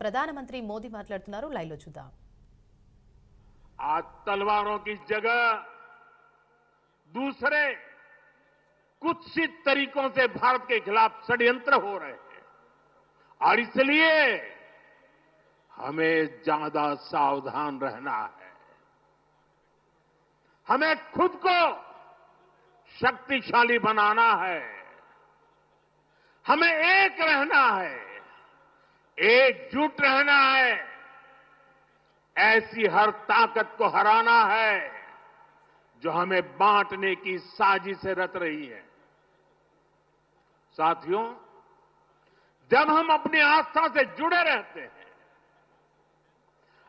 ప్రధానమంత్రి మోదీ మాట్లాడుతున్నారు. లైవ్ లో చూద్దాం. आज तलवारों की जगह दूसरे कुत्सित तरीकों से भारत के खिलाफ षड्यंत्र हो रहे हैं और इसलिए हमें ज्यादा सावधान रहना है। हमें खुद को शक्तिशाली बनाना है, हमें एक रहना है, एकजुट रहना है, ऐसी हर ताकत को हराना है जो हमें बांटने की साजिशें रच रही है। साथियों, जब हम अपनी आस्था से जुड़े रहते हैं,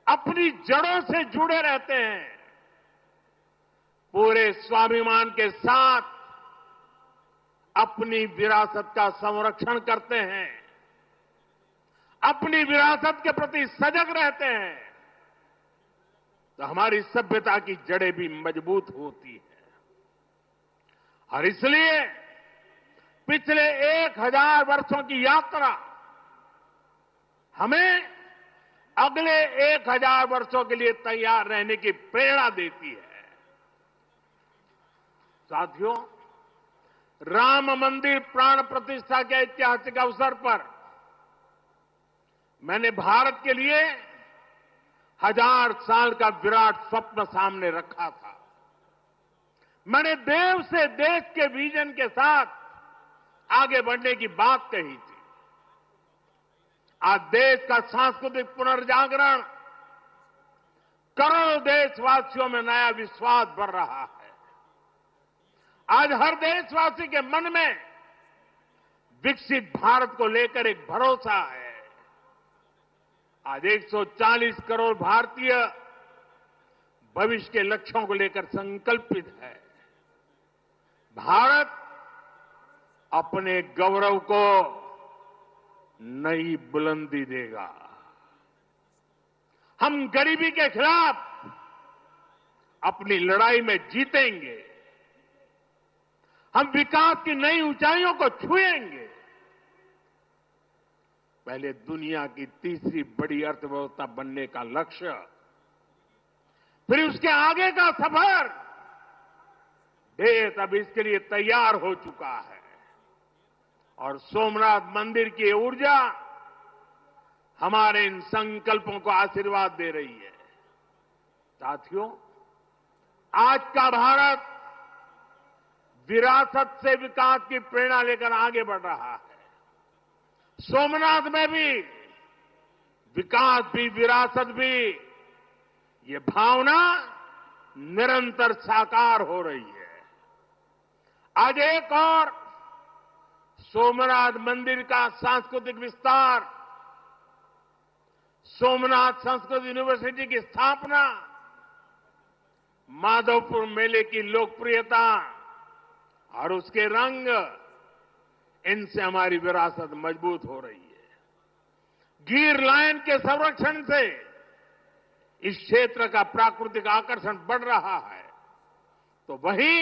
अपनी जड़ों से जुड़े रहते हैं, पूरे स्वाभिमान के साथ अपनी विरासत का संरक्षण करते हैं, अपनी विरासत के प्रति सजग रहते हैं, तो हमारी सभ्यता की जड़ें भी मजबूत होती हैं। और इसलिए पिछले 1000 वर्षों की यात्रा हमें अगले 1000 वर्षों के लिए तैयार रहने की प्रेरणा देती है। साथियों, राम मंदिर प्राण प्रतिष्ठा के ऐतिहासिक अवसर पर मैंने भारत के लिए 1000 साल का विराट स्वप्न सामने रखा था। मैंने देव से देश के विजन के साथ आगे बढ़ने की बात कही थी। आज देश का सांस्कृतिक पुनर्जागरण करोड़ों देशवासियों में नया विश्वास भर रहा है। आज हर देशवासी के मन में विकसित भारत को लेकर एक भरोसा है। आज 140 करोड़ भारतीय भविष्य के लक्ष्यों को लेकर संकल्पित है। भारत अपने गौरव को नई बुलंदी देगा। हम गरीबी के खिलाफ अपनी लड़ाई में जीतेंगे। हम विकास की नई ऊंचाइयों को छुएंगे। पहले दुनिया की तीसरी बड़ी अर्थव्यवस्था बनने का लक्ष्य, फिर उसके आगे का सफर, देश अब इसके लिए तैयार हो चुका है और सोमनाथ मंदिर की ऊर्जा हमारे इन संकल्पों को आशीर्वाद दे रही है। साथियों, आज का भारत विरासत से विकास की प्रेरणा लेकर आगे बढ़ रहा है। सोमनाथ में भी विकास भी विरासत भी, ये भावना निरंतर साकार हो रही है। आज एक और सोमनाथ मंदिर का सांस्कृतिक विस्तार, सोमनाथ संस्कृत यूनिवर्सिटी की स्थापना, माधवपुर मेले की लोकप्रियता और उसके रंग, इनसे हमारी विरासत मजबूत हो रही है। गिर लायन के संरक्षण से इस क्षेत्र का प्राकृतिक आकर्षण बढ़ रहा है, तो वहीं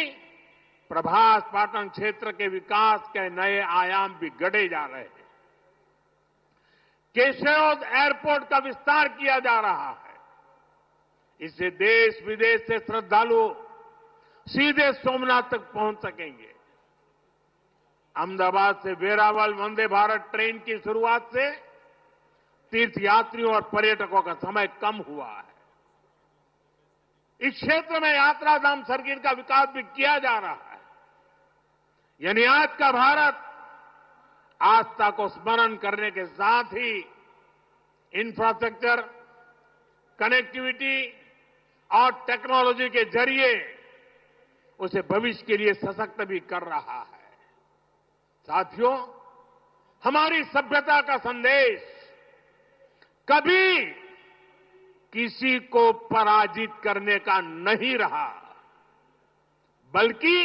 प्रभास पाटन क्षेत्र के विकास के नए आयाम भी गढ़े जा रहे हैं। केशोद एयरपोर्ट का विस्तार किया जा रहा है। इससे देश विदेश से श्रद्धालु सीधे सोमनाथ तक पहुंच सकेंगे। अहमदाबाद से वेरावल वंदे भारत ट्रेन की शुरुआत से तीर्थयात्रियों और पर्यटकों का समय कम हुआ है। इस क्षेत्र में यात्रा धाम सर्किट का विकास भी किया जा रहा है। यानी आज का भारत आस्था को स्मरण करने के साथ ही इंफ्रास्ट्रक्चर, कनेक्टिविटी और टेक्नोलॉजी के जरिए उसे भविष्य के लिए सशक्त भी कर रहा है। साथियों, हमारी सभ्यता का संदेश कभी किसी को पराजित करने का नहीं रहा, बल्कि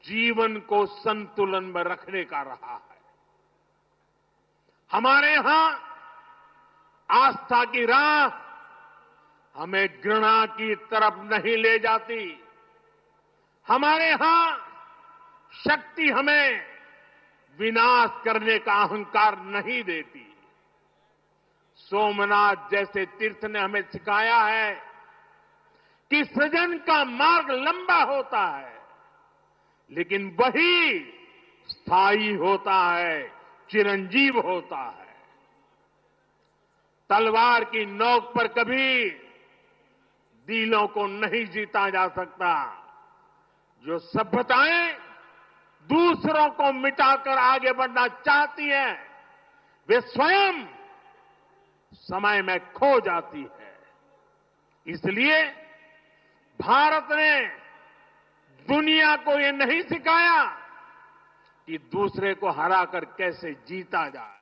जीवन को संतुलन में रखने का रहा है। हमारे यहां आस्था की राह हमें घृणा की तरफ नहीं ले जाती। हमारे यहां शक्ति हमें विनाश करने का अहंकार नहीं देती। सोमनाथ जैसे तीर्थ ने हमें सिखाया है कि सृजन का मार्ग लंबा होता है, लेकिन वही स्थायी होता है, चिरंजीव होता है। तलवार की नोक पर कभी दिलों को नहीं जीता जा सकता। जो सभ्यताएं दूसरों को मिटाकर आगे बढ़ना चाहती हैं, वे स्वयं समय में खो जाती है। इसलिए भारत ने दुनिया को ये नहीं सिखाया कि दूसरे को हराकर कैसे जीता जाए।